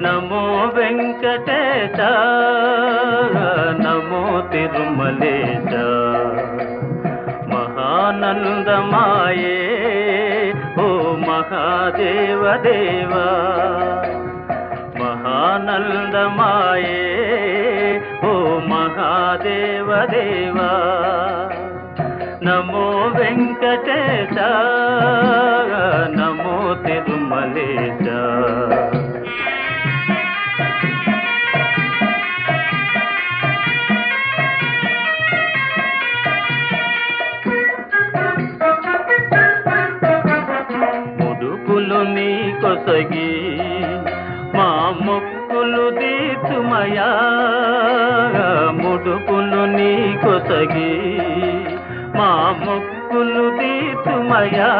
నమో వెంకటేశ నమో తిరుమలేశ మహానందమాయే ఓ మహాదేవ దేవా మహానందమాయే ఓ మహాదేవ దేవా నమో వెంకటేశ నమో తిరుమలేశ ముడుపులు నీ కొసగి మా మొక్కులు తీర్చుమయా ముడుపులు నీ కొసగి మా మొక్కులు తీర్చుమయా